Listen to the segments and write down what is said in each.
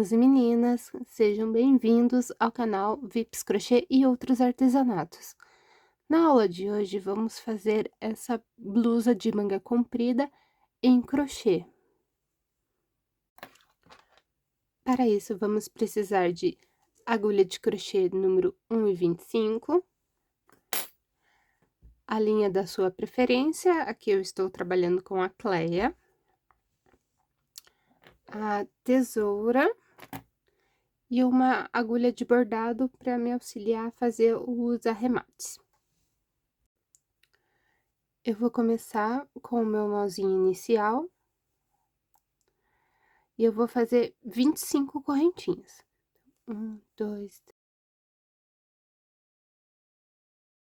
meninos e meninas, sejam bem-vindos ao canal Vips Crochê e outros artesanatos. Na aula de hoje, vamos fazer essa blusa de manga comprida em crochê. Para isso, vamos precisar de agulha de crochê número 1,25, a linha da sua preferência, aqui eu estou trabalhando com a Cleia, a tesoura e uma agulha de bordado para me auxiliar a fazer os arremates. Eu vou começar com o meu nozinho inicial e eu vou fazer 25 correntinhas. 1, 2, 3,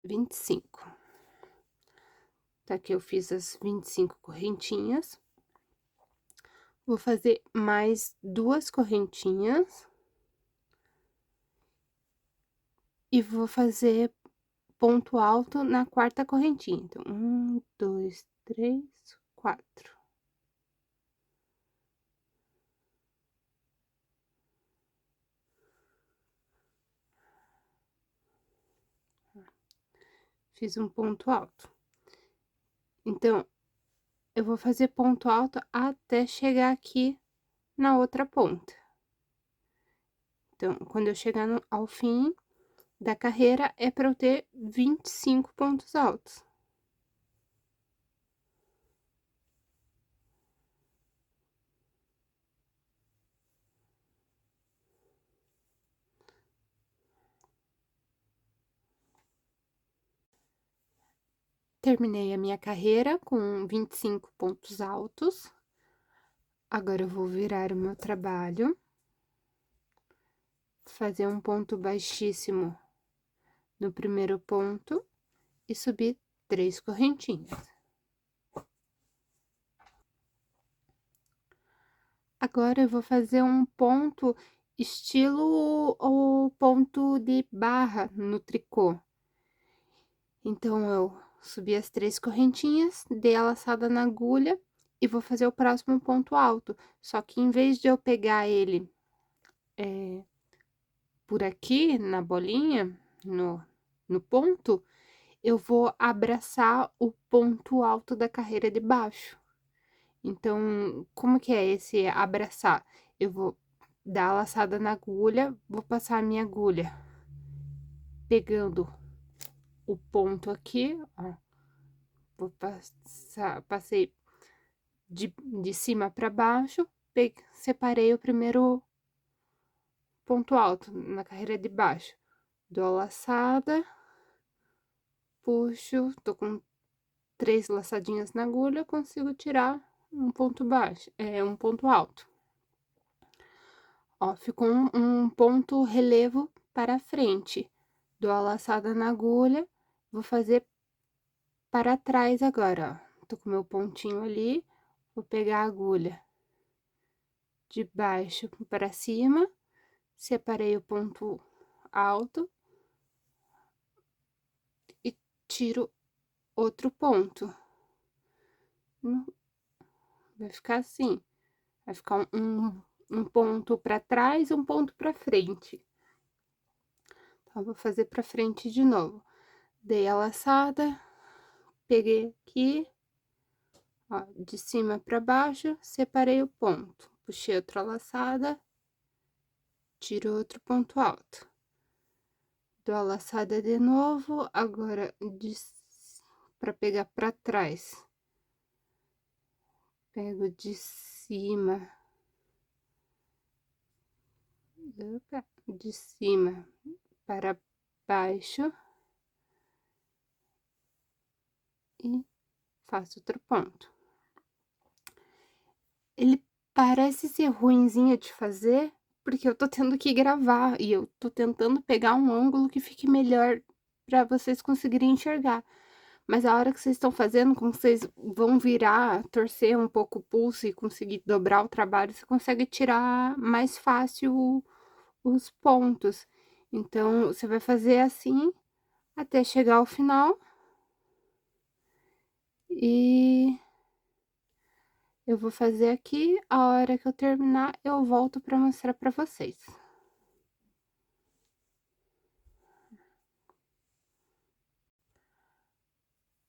25. Tá, aqui eu fiz as 25 correntinhas. Vou fazer mais 2 correntinhas. E vou fazer ponto alto na 4ª correntinha. Então, 1, 2, 3, 4. Fiz um ponto alto. Então, eu vou fazer ponto alto até chegar aqui na outra ponta. Então, quando eu chegar ao fim da carreira, é para eu ter 25 pontos altos. Terminei a minha carreira com 25 pontos altos. Agora, eu vou virar o meu trabalho, fazer um ponto baixíssimo no primeiro ponto e subir 3 correntinhas. Agora, eu vou fazer um ponto estilo o ponto de barra no tricô. Então, eu subi as 3 correntinhas, dei a laçada na agulha e vou fazer o próximo ponto alto. Só que em vez de eu pegar ele por aqui, na bolinha, no ponto, eu vou abraçar o ponto alto da carreira de baixo. Então, como que é esse abraçar? Eu vou dar a laçada na agulha, vou passar a minha agulha pegando o ponto aqui, ó. Vou passar, passei de cima para baixo, separei o primeiro ponto alto na carreira de baixo. Dou a laçada, puxo, tô com 3 laçadinhas na agulha, consigo tirar um ponto baixo, um ponto alto. Ó, ficou um ponto relevo para frente. Dou a laçada na agulha, vou fazer para trás agora, ó. Tô com meu pontinho ali, vou pegar a agulha de baixo para cima, separei o ponto alto e tiro outro ponto. Vai ficar assim, vai ficar um ponto para trás, um ponto para frente. Então, vou fazer para frente de novo. Dei a laçada, peguei aqui, ó, de cima para baixo, separei o ponto, puxei outra laçada, tiro outro ponto alto. Dou a laçada de novo, agora para pegar para trás. Pego de cima. Opa, de cima para baixo. E faço outro ponto. Ele parece ser ruinzinho de fazer, porque eu tô tendo que gravar e eu tô tentando pegar um ângulo que fique melhor para vocês conseguirem enxergar. Mas a hora que vocês estão fazendo, como vocês vão virar, torcer um pouco o pulso e conseguir dobrar o trabalho, você consegue tirar mais fácil os pontos. Então, você vai fazer assim até chegar ao final. E Eu vou fazer aqui, a hora que eu terminar, eu volto pra mostrar pra vocês.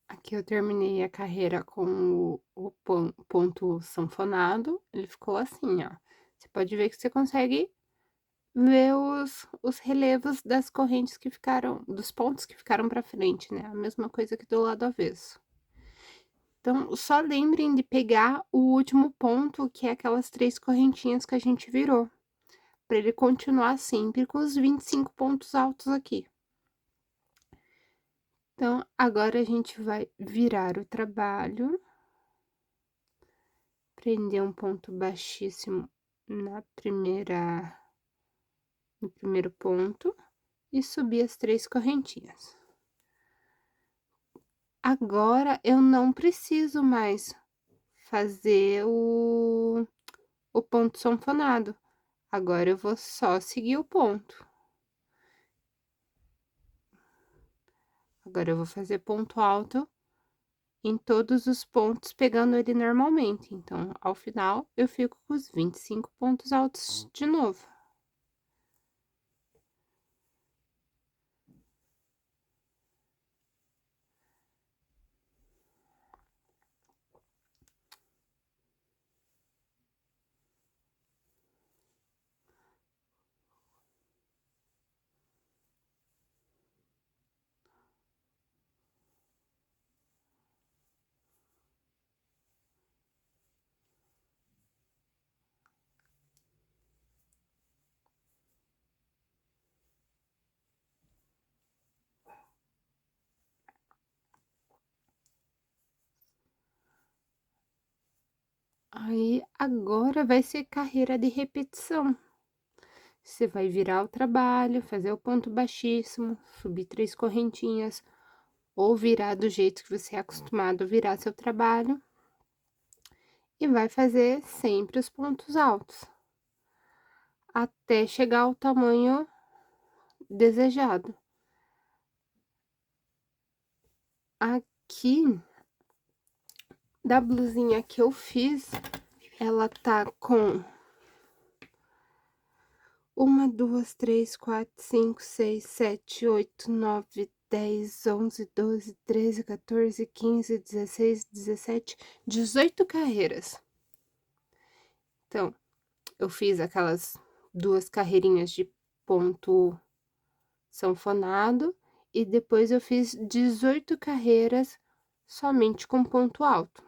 Aqui eu terminei a carreira com o ponto sanfonado, ele ficou assim, ó. Você pode ver que você consegue ver os relevos das correntes que ficaram, dos pontos que ficaram pra frente, né? A mesma coisa que do lado avesso. Então, só lembrem de pegar o último ponto, que é aquelas 3 correntinhas que a gente virou, para ele continuar sempre com os 25 pontos altos aqui. Então, agora a gente vai virar o trabalho, prender um ponto baixíssimo no primeiro ponto e subir as 3 correntinhas. Agora, eu não preciso mais fazer o ponto sanfonado. Agora, eu vou só seguir o ponto. Agora, eu vou fazer ponto alto em todos os pontos, pegando ele normalmente. Então, ao final, eu fico com os 25 pontos altos de novo. Aí, agora vai ser carreira de repetição. Você vai virar o trabalho, fazer o ponto baixíssimo, subir 3 correntinhas, ou virar do jeito que você é acostumado a virar seu trabalho, e vai fazer sempre os pontos altos, até chegar ao tamanho desejado. Aqui, da blusinha que eu fiz, ela tá com 1, 2, 3, 4, 5, 6, 7, 8, 9, 10, 11, 12, 13, 14, 15, 16, 17, 18 carreiras. Então, eu fiz aquelas 2 carreirinhas de ponto sanfonado e depois eu fiz 18 carreiras somente com ponto alto.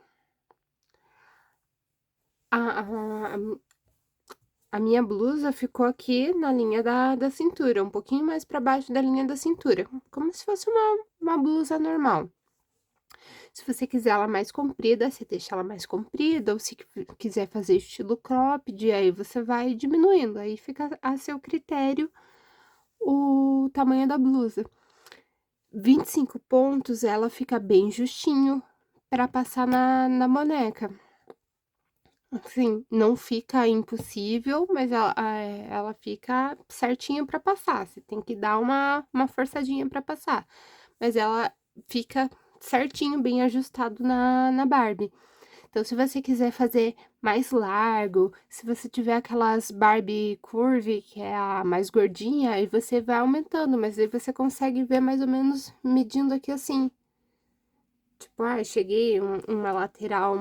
A minha blusa ficou aqui na linha da cintura, um pouquinho mais para baixo da linha da cintura, como se fosse uma blusa normal. Se você quiser ela mais comprida, você deixa ela mais comprida, ou se quiser fazer estilo cropped, aí você vai diminuindo, aí fica a seu critério o tamanho da blusa. 25 pontos, ela fica bem justinho para passar na boneca. Assim, não fica impossível, mas ela fica certinho para passar. Você tem que dar uma forçadinha para passar. Mas ela fica certinho, bem ajustado na Barbie. Então, se você quiser fazer mais largo, se você tiver aquelas Barbie curvy, que é a mais gordinha, aí você vai aumentando, mas aí você consegue ver mais ou menos medindo aqui assim. Tipo, cheguei uma lateral,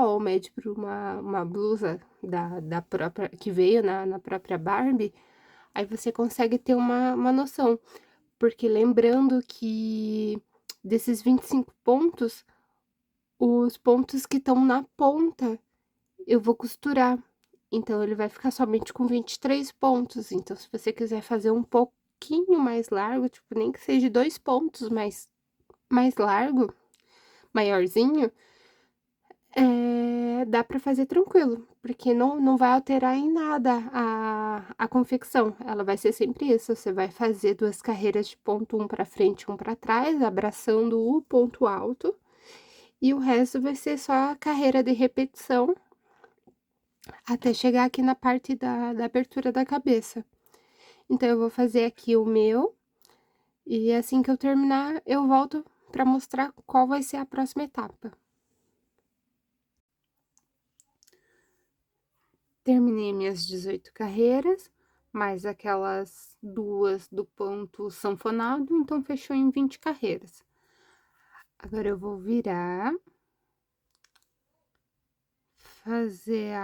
ou mede para uma blusa da própria, que veio na própria Barbie, aí você consegue ter uma noção. Porque lembrando que desses 25 pontos, os pontos que estão na ponta, eu vou costurar. Então, ele vai ficar somente com 23 pontos. Então, se você quiser fazer um pouquinho mais largo, tipo, nem que seja 2 pontos mais largo, maiorzinho, dá pra fazer tranquilo, porque não vai alterar em nada a confecção, ela vai ser sempre isso, você vai fazer 2 carreiras de ponto, um pra frente, um pra trás, abraçando o ponto alto, e o resto vai ser só a carreira de repetição, até chegar aqui na parte da abertura da cabeça. Então, eu vou fazer aqui o meu, e assim que eu terminar, eu volto pra mostrar qual vai ser a próxima etapa. Terminei minhas 18 carreiras, mais aquelas 2 do ponto sanfonado, então fechou em 20 carreiras. Agora eu vou virar, fazer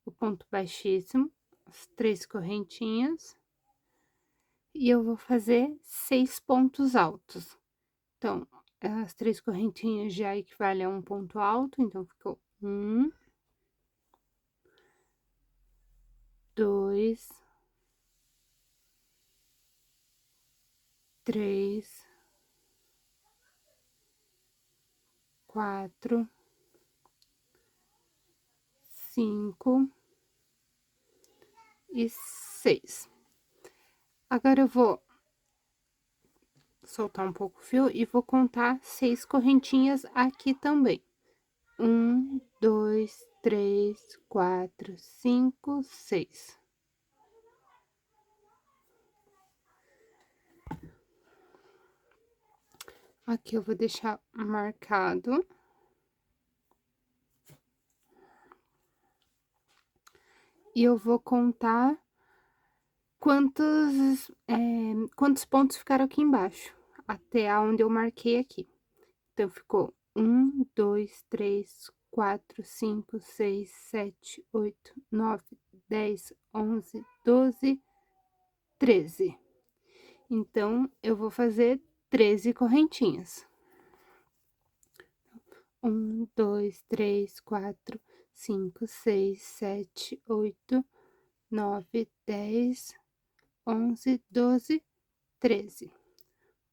o ponto baixíssimo, as 3 correntinhas, e eu vou fazer 6 pontos altos. Então, as 3 correntinhas já equivalem a um ponto alto, então ficou 1, 2, 3, 4, 5 e 6. Agora eu vou soltar um pouco o fio e vou contar 6 correntinhas aqui também. 1, 2, 3, 4, 5, 6. Aqui eu vou deixar marcado. E eu vou contar quantos pontos ficaram aqui embaixo, até aonde eu marquei aqui. Então, ficou 1, 2, 3, 4, 5, 6, 7, 8, 9, 10, 11, 12, 13. Então, eu vou fazer 13 correntinhas. 1, 2, 3, 4, 5, 6, 7, 8, 9, 10, 11, 12, 13.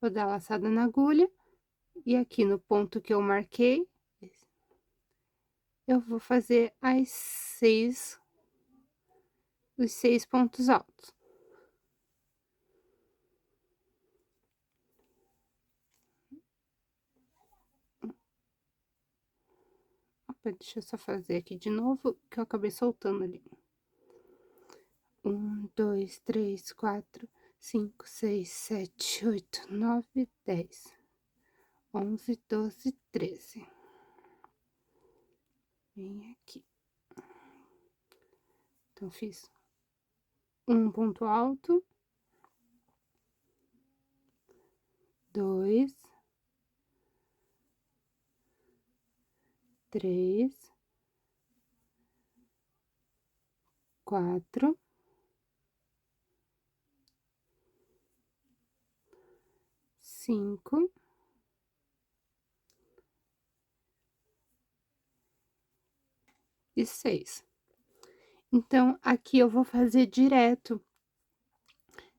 Vou dar laçada na agulha e aqui no ponto que eu marquei, eu vou fazer os 6 pontos altos. Opa, deixa eu só fazer aqui de novo, que eu acabei soltando ali. 1, 2, 3, 4, 5, 6, 7, 8, 9, 10, 11, 12, 13. Vem aqui. Então, fiz um ponto alto, 2, 3, 4, 5 e 6. Então, aqui eu vou fazer direto.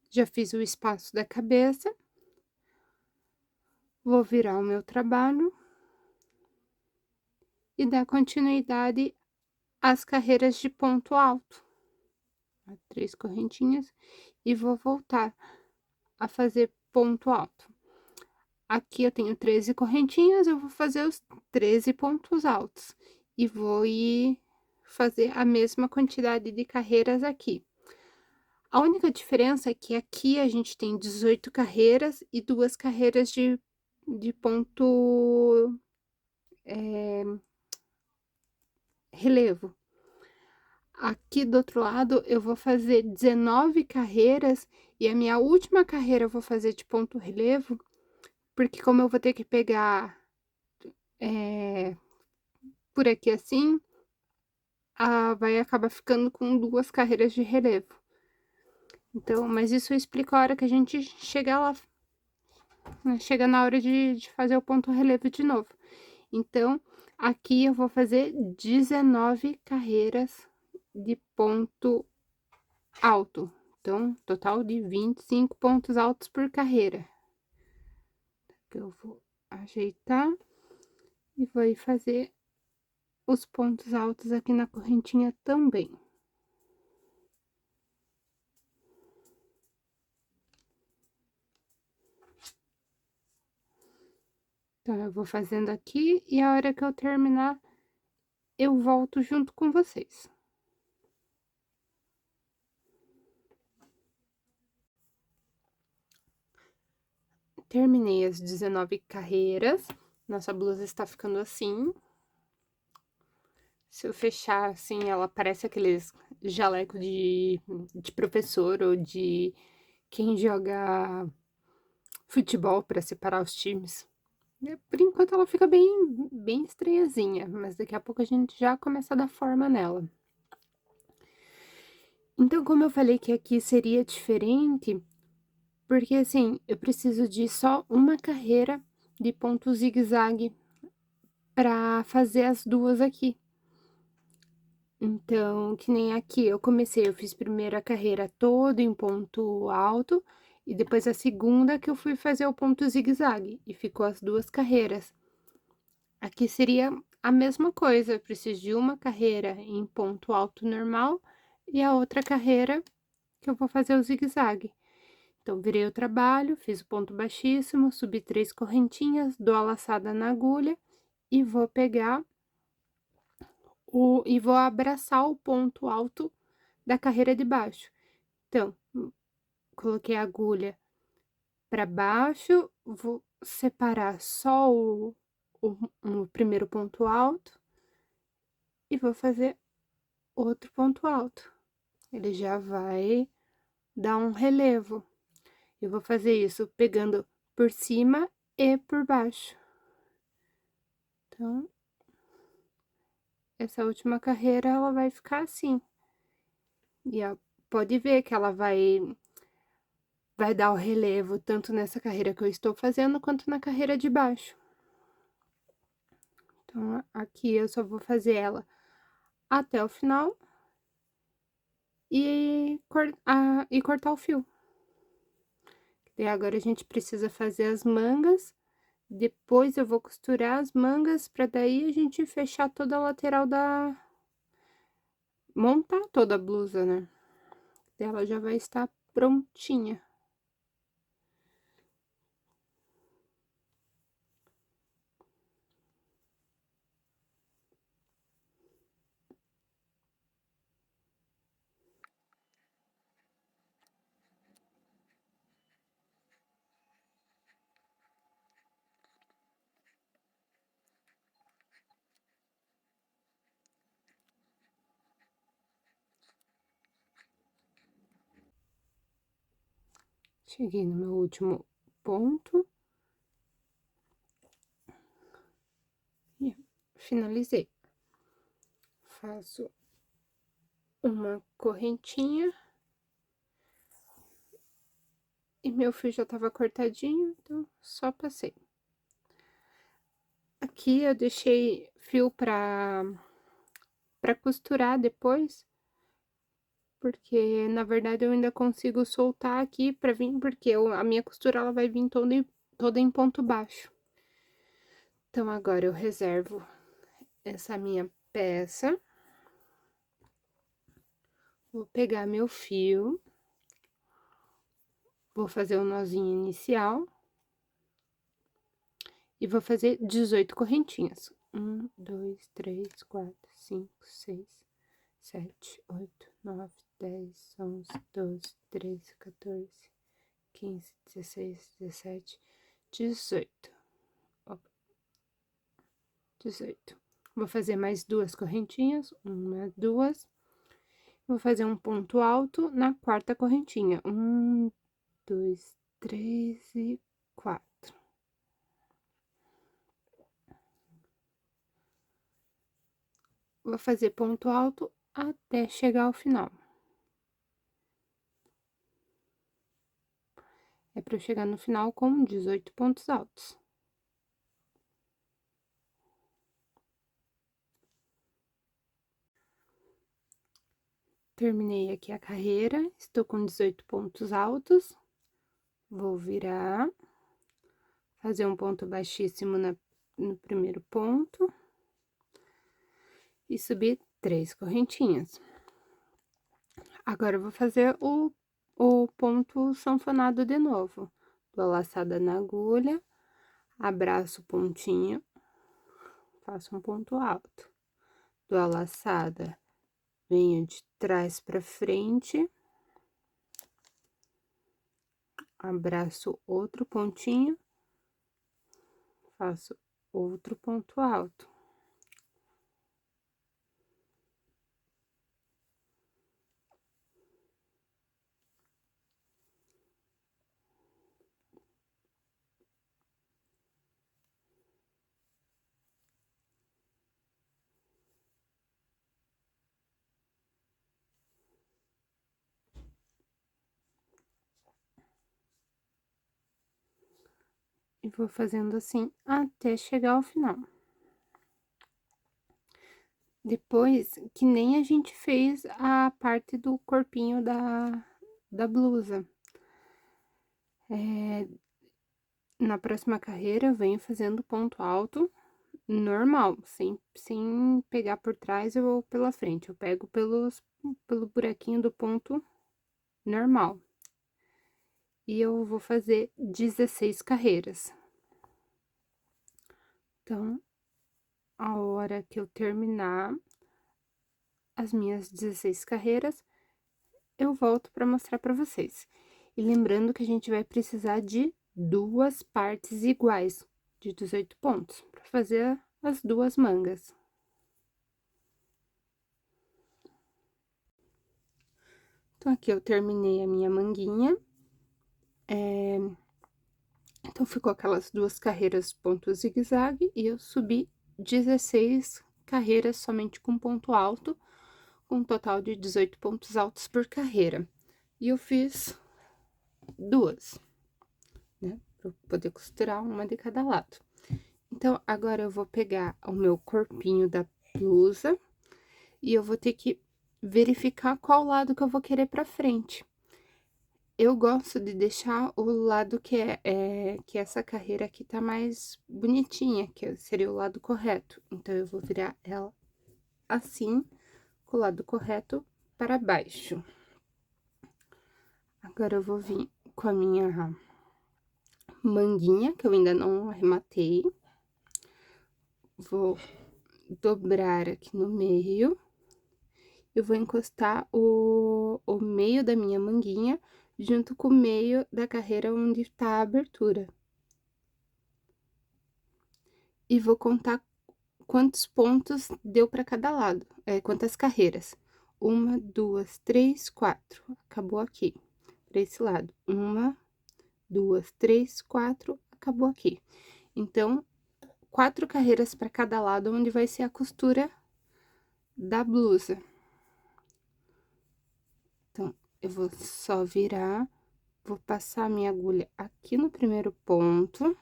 Já fiz o espaço da cabeça. Vou virar o meu trabalho e dar continuidade às carreiras de ponto alto. 3 correntinhas e vou voltar a fazer ponto alto. Aqui eu tenho 13 correntinhas, eu vou fazer os 13 pontos altos e vou ir fazer a mesma quantidade de carreiras aqui. A única diferença é que aqui a gente tem 18 carreiras e 2 carreiras de ponto relevo. Aqui do outro lado, eu vou fazer 19 carreiras e a minha última carreira eu vou fazer de ponto relevo, porque como eu vou ter que pegar por aqui assim, vai acabar ficando com 2 carreiras de relevo. Então, mas isso eu explico a hora que a gente chegar lá, né, chega na hora de fazer o ponto relevo de novo. Então, aqui eu vou fazer 19 carreiras de ponto alto. Então, total de 25 pontos altos por carreira. Eu vou ajeitar e vou ir fazer os pontos altos aqui na correntinha também. Então, eu vou fazendo aqui e a hora que eu terminar, eu volto junto com vocês. Terminei as 19 carreiras, nossa blusa está ficando assim. Se eu fechar assim, ela parece aqueles jaleco de professor ou de quem joga futebol para separar os times. Por enquanto ela fica bem estranhazinha, mas daqui a pouco a gente já começa a dar forma nela. Então, como eu falei que aqui seria diferente, porque assim, eu preciso de só uma carreira de ponto zigue-zague para fazer as duas aqui. Então, que nem aqui, eu fiz primeiro a carreira toda em ponto alto, e depois a segunda que eu fui fazer o ponto zigue-zague, e ficou as duas carreiras. Aqui seria a mesma coisa, eu preciso de uma carreira em ponto alto normal, e a outra carreira que eu vou fazer o zigue-zague. Então, virei o trabalho, fiz o ponto baixíssimo, subi 3 correntinhas, dou a laçada na agulha, e vou pegar e vou abraçar o ponto alto da carreira de baixo. Então, coloquei a agulha para baixo, vou separar só o primeiro ponto alto e vou fazer outro ponto alto. Ele já vai dar um relevo. Eu vou fazer isso pegando por cima e por baixo. Então, essa última carreira, ela vai ficar assim. E ó, pode ver que ela vai dar o relevo tanto nessa carreira que eu estou fazendo, quanto na carreira de baixo. Então, aqui eu só vou fazer ela até o final e cortar o fio. E agora a gente precisa fazer as mangas, depois eu vou costurar as mangas, pra daí a gente fechar toda a lateral montar toda a blusa, né? Ela já vai estar prontinha. Cheguei no meu último ponto. E finalizei. Faço uma correntinha. E meu fio já tava cortadinho, então só passei. Aqui eu deixei fio pra costurar depois, porque na verdade eu ainda consigo soltar aqui pra vir, porque a minha costura ela vai vir toda em ponto baixo. Então, agora eu reservo essa minha peça. Vou pegar meu fio. Vou fazer o nozinho inicial. E vou fazer 18 correntinhas. 1, 2, 3, 4, 5, 6, 7, 8, 9, 10, 11, 12, 13, 14, 15, 16, 17, 18. Opa, 18. Vou fazer mais duas correntinhas, uma, duas. Vou fazer um ponto alto na quarta correntinha. 1, 2, 3 e 4. Vou fazer ponto alto até chegar ao final. É para eu chegar no final com 18 pontos altos. Terminei aqui a carreira, estou com 18 pontos altos. Vou virar, fazer um ponto baixíssimo no primeiro ponto. E subir 3 correntinhas. Agora, eu vou fazer o ponto sanfonado de novo. Dou a laçada na agulha, abraço o pontinho, faço um ponto alto. Dou a laçada, venho de trás pra frente, abraço outro pontinho, faço outro ponto alto. E vou fazendo assim até chegar ao final. Depois, que nem a gente fez a parte do corpinho da blusa. Na próxima carreira, eu venho fazendo ponto alto normal, sem pegar por trás ou pela frente. Eu pego pelo buraquinho do ponto normal. E eu vou fazer 16 carreiras. Então, a hora que eu terminar as minhas 16 carreiras, eu volto para mostrar para vocês. E lembrando que a gente vai precisar de 2 partes iguais, de 18 pontos, para fazer as 2 mangas. Então, aqui eu terminei a minha manguinha. Então, ficou aquelas 2 carreiras ponto zigue-zague e eu subi 16 carreiras somente com ponto alto, com um total de 18 pontos altos por carreira. E eu fiz 2, né, pra poder costurar uma de cada lado. Então, agora eu vou pegar o meu corpinho da blusa e eu vou ter que verificar qual lado que eu vou querer pra frente. Eu gosto de deixar o lado que essa carreira aqui tá mais bonitinha, que seria o lado correto. Então, eu vou virar ela assim, com o lado correto para baixo. Agora, eu vou vir com a minha manguinha, que eu ainda não arrematei. Vou dobrar aqui no meio. Eu vou encostar o meio da minha manguinha junto com o meio da carreira onde tá a abertura. E vou contar quantos pontos deu para cada lado, quantas carreiras. 1, 2, 3, 4. Acabou aqui, para esse lado. 1, 2, 3, 4, acabou aqui. Então, 4 carreiras para cada lado, onde vai ser a costura da blusa. Então, eu vou só virar, vou passar a minha agulha aqui no primeiro ponto.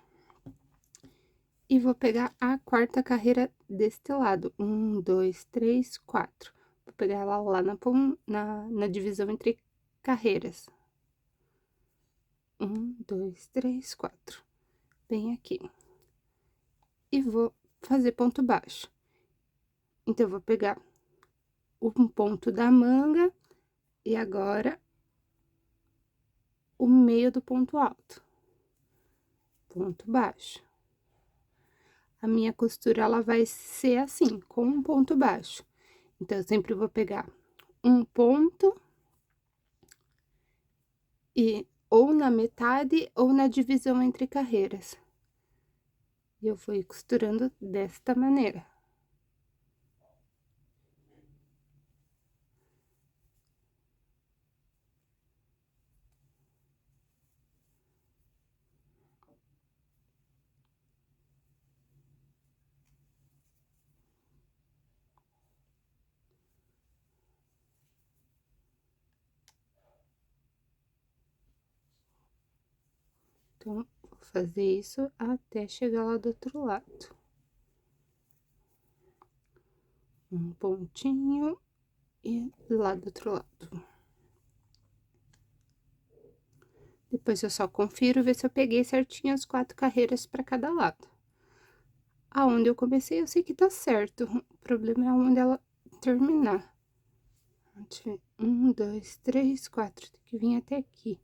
E vou pegar a 4ª carreira deste lado. 1, 2, 3, 4. Vou pegar ela lá na divisão entre carreiras. 1, 2, 3, 4. Bem aqui. E vou fazer ponto baixo. Então, eu vou pegar um ponto da manga e agora o meio do ponto alto. Ponto baixo. A minha costura, ela vai ser assim, com um ponto baixo. Então, eu sempre vou pegar um ponto e ou na metade ou na divisão entre carreiras. E eu vou ir costurando desta maneira. Então, vou fazer isso até chegar lá do outro lado. Um pontinho e lá do outro lado. Depois, eu só confiro, ver se eu peguei certinho as 4 carreiras para cada lado. Aonde eu comecei, eu sei que tá certo. O problema é onde ela terminar. Deixa eu ver. 1, 2, 3, 4. Tem que vir até aqui.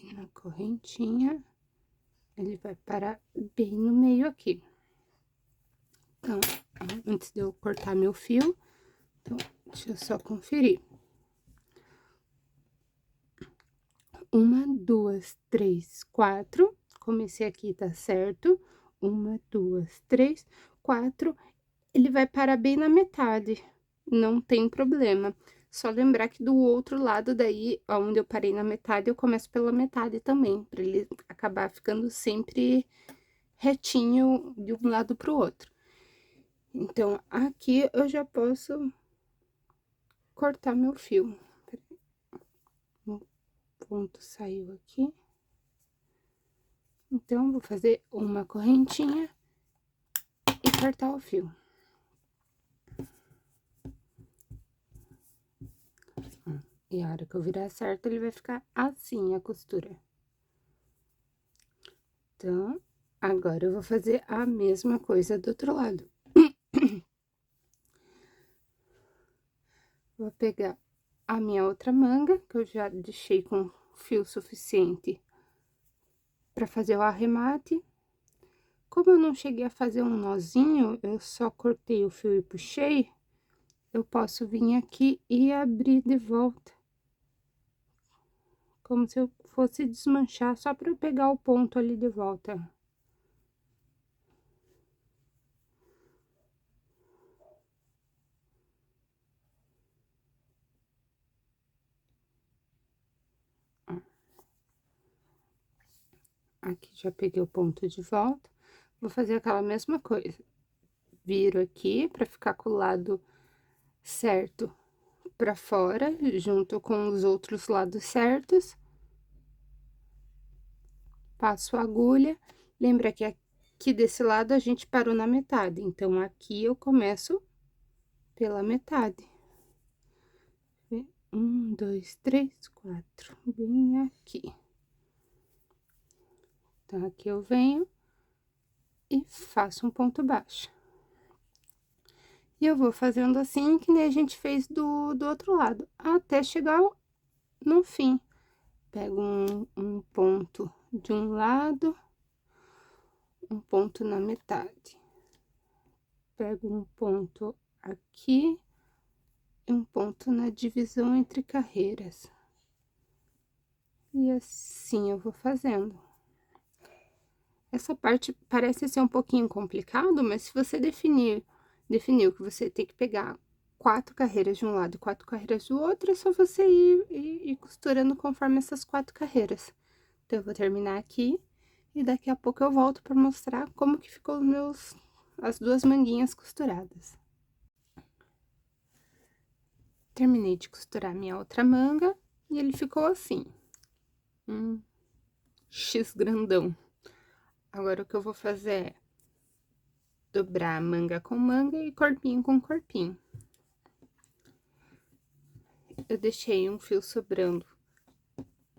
E na correntinha, ele vai parar bem no meio aqui. Então, antes de eu cortar meu fio, então, deixa eu só conferir. 1, 2, 3, 4. Como esse aqui tá certo, 1, 2, 3, 4. Ele vai parar bem na metade, não tem problema. Só lembrar que do outro lado daí, onde eu parei na metade, eu começo pela metade também, pra ele acabar ficando sempre retinho de um lado pro outro. Então, aqui eu já posso cortar meu fio. O ponto saiu aqui. Então, vou fazer uma correntinha e cortar o fio. E a hora que eu virar certo, ele vai ficar assim, a costura. Então, agora eu vou fazer a mesma coisa do outro lado. Vou pegar a minha outra manga, que eu já deixei com fio suficiente para fazer o arremate. Como eu não cheguei a fazer um nozinho, eu só cortei o fio e puxei, eu posso vir aqui e abrir de volta. Como se eu fosse desmanchar, só para eu pegar o ponto ali de volta. Aqui já peguei o ponto de volta. Vou fazer aquela mesma coisa. Viro aqui para ficar com o lado certo para fora, junto com os outros lados certos. Passo a agulha. Lembra que aqui desse lado a gente parou na metade, então aqui eu começo pela metade. 1, 2, 3, 4, bem aqui. Então, aqui eu venho e faço um ponto baixo. E eu vou fazendo assim, que nem a gente fez do outro lado, até chegar no fim. Pego um ponto de um lado, um ponto na metade. Pego um ponto aqui e um ponto na divisão entre carreiras. E assim eu vou fazendo. Essa parte parece ser um pouquinho complicado, mas se você definiu que você tem que pegar 4 carreiras de um lado e 4 carreiras do outro, é só você ir costurando conforme essas 4 carreiras. Então, eu vou terminar aqui e daqui a pouco eu volto para mostrar como que ficou as duas manguinhas costuradas. Terminei de costurar minha outra manga e ele ficou assim, um X grandão. Agora, o que eu vou fazer é dobrar manga com manga e corpinho com corpinho. Eu deixei um fio sobrando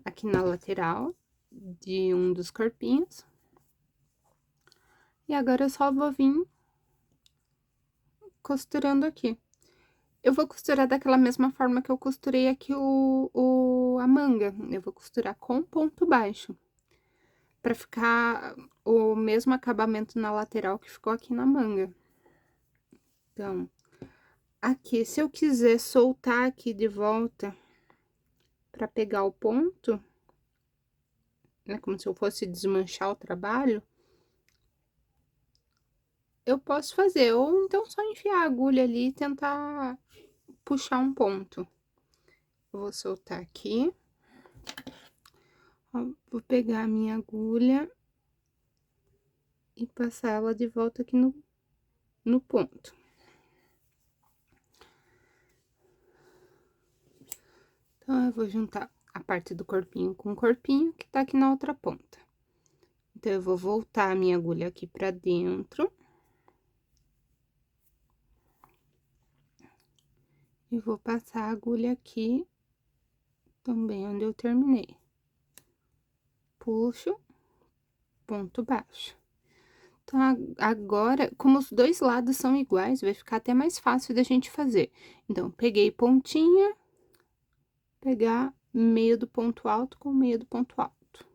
aqui na lateral de um dos corpinhos. E agora eu só vou vir costurando aqui. Eu vou costurar daquela mesma forma que eu costurei aqui a manga. Eu vou costurar com ponto baixo, pra ficar o mesmo acabamento na lateral que ficou aqui na manga. Então, aqui, se eu quiser soltar aqui de volta pra pegar o ponto, né, como se eu fosse desmanchar o trabalho, eu posso fazer, ou então só enfiar a agulha ali e tentar puxar um ponto. Eu vou soltar aqui. Ó, vou pegar a minha agulha e passar ela de volta aqui no ponto. Então, eu vou juntar a parte do corpinho com o corpinho que tá aqui na outra ponta. Então, eu vou voltar a minha agulha aqui pra dentro. E vou passar a agulha aqui também onde eu terminei. Puxo, ponto baixo. Então, agora, como os dois lados são iguais, vai ficar até mais fácil da gente fazer. Então, peguei pontinha, pegar meio do ponto alto com meio do ponto alto.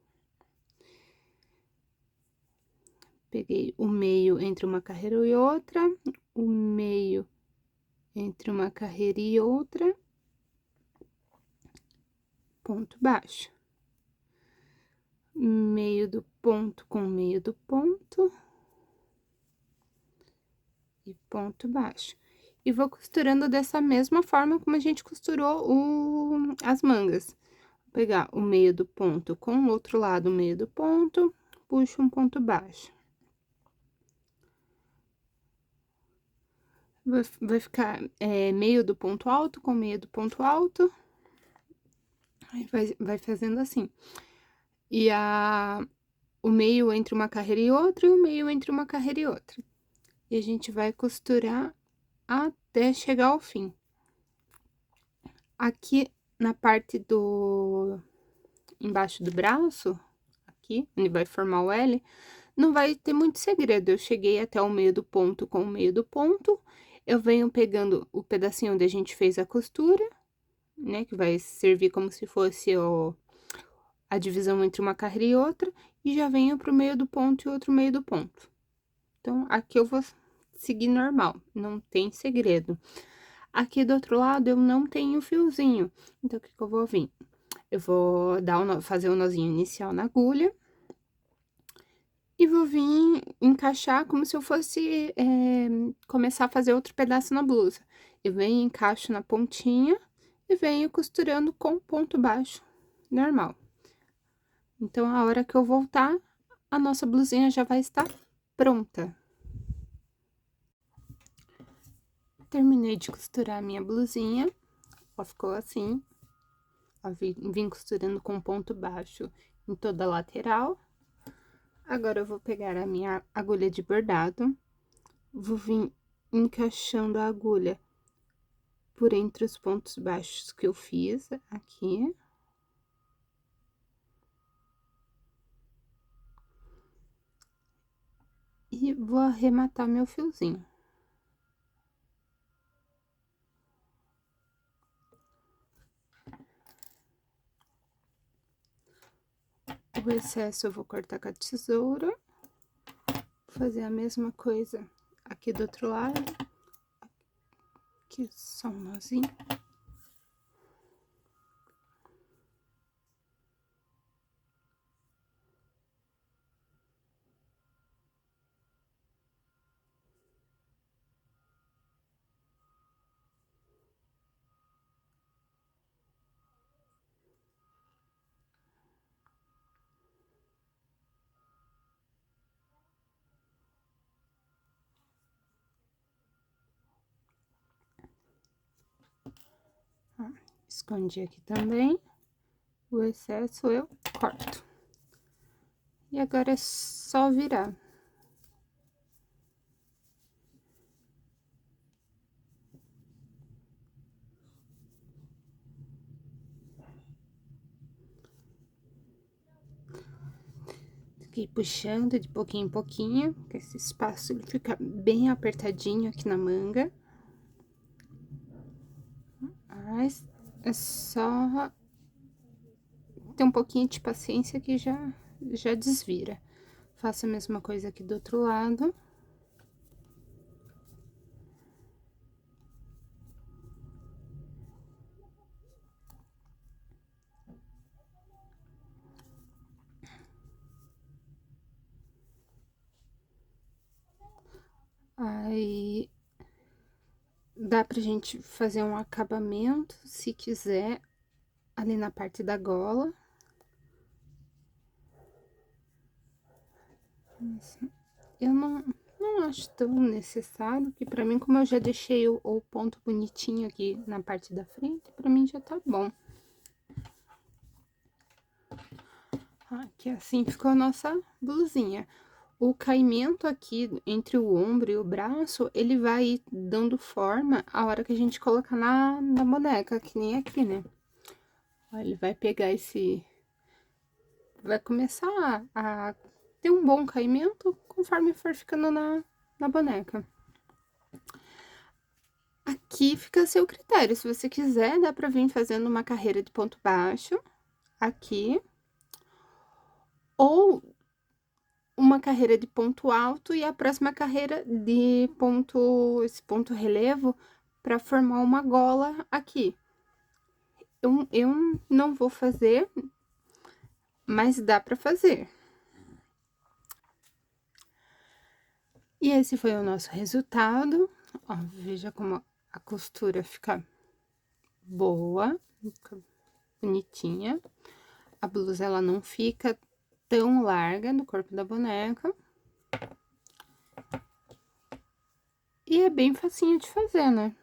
Peguei o meio entre uma carreira e outra, o meio entre uma carreira e outra, ponto baixo. meio do ponto com o meio do ponto. E ponto baixo. E vou costurando dessa mesma forma como a gente costurou as mangas. Vou pegar o meio do ponto com o outro lado, o meio do ponto, puxo um ponto baixo. Vai ficar meio do ponto alto com meio do ponto alto. Aí vai fazendo assim. E o meio entre uma carreira e outra, e o meio entre uma carreira e outra. E a gente vai costurar até chegar ao fim. Aqui na parte embaixo do braço, aqui, onde vai formar o L, não vai ter muito segredo. Eu cheguei até o meio do ponto com o meio do ponto, eu venho pegando o pedacinho onde a gente fez a costura, né, que vai servir como se fosse a divisão entre uma carreira e outra, e já venho pro meio do ponto e outro meio do ponto. Então, aqui eu vou seguir normal, não tem segredo. Aqui do outro lado, eu não tenho fiozinho, então, o que que eu vou vir? Eu vou fazer o nozinho inicial na agulha. E vou vir encaixar como se eu fosse começar a fazer outro pedaço na blusa. Eu venho, encaixo na pontinha e venho costurando com ponto baixo, normal. Então, a hora que eu voltar, a nossa blusinha já vai estar pronta. Terminei de costurar a minha blusinha, ó, ficou assim. Ó, vim costurando com ponto baixo em toda a lateral. Agora, eu vou pegar a minha agulha de bordado, vou vir encaixando a agulha por entre os pontos baixos que eu fiz aqui. E vou arrematar meu fiozinho. O excesso eu vou cortar com a tesoura. Fazer a mesma coisa aqui do outro lado. Aqui só um nozinho. Ó, escondi aqui também. O excesso eu corto. E agora é só virar. Fiquei puxando de pouquinho em pouquinho, porque esse espaço ele fica bem apertadinho aqui na manga. Mas é só ter um pouquinho de paciência que já desvira. Faço a mesma coisa aqui do outro lado. Aí, dá pra gente fazer um acabamento, se quiser, ali na parte da gola. Eu não acho tão necessário, que pra mim, como eu já deixei o ponto bonitinho aqui na parte da frente, pra mim já tá bom. Aqui assim ficou a nossa blusinha. O caimento aqui entre o ombro e o braço, ele vai dando forma a hora que a gente colocar na boneca, que nem aqui, né? Ó, ele vai pegar vai começar a ter um bom caimento conforme for ficando na boneca. Aqui fica a seu critério, se você quiser, dá pra vir fazendo uma carreira de ponto baixo, aqui. Ou uma carreira de ponto alto e a próxima carreira de esse ponto relevo para formar uma gola aqui. Eu não vou fazer, mas dá para fazer. E esse foi o nosso resultado. Ó, veja como a costura fica boa, fica bonitinha. A blusa, ela não fica tão larga no corpo da boneca. E é bem facinho de fazer, né?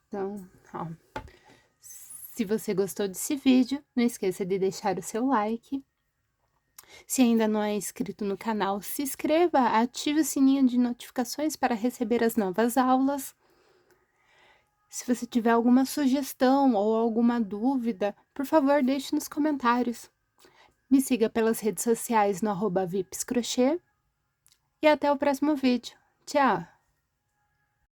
Então, ó, se você gostou desse vídeo, não esqueça de deixar o seu like. Se ainda não é inscrito no canal, se inscreva, ative o sininho de notificações para receber as novas aulas. Se você tiver alguma sugestão ou alguma dúvida, por favor, deixe nos comentários. Me siga pelas redes sociais no @vipscrochê e até o próximo vídeo. Tchau!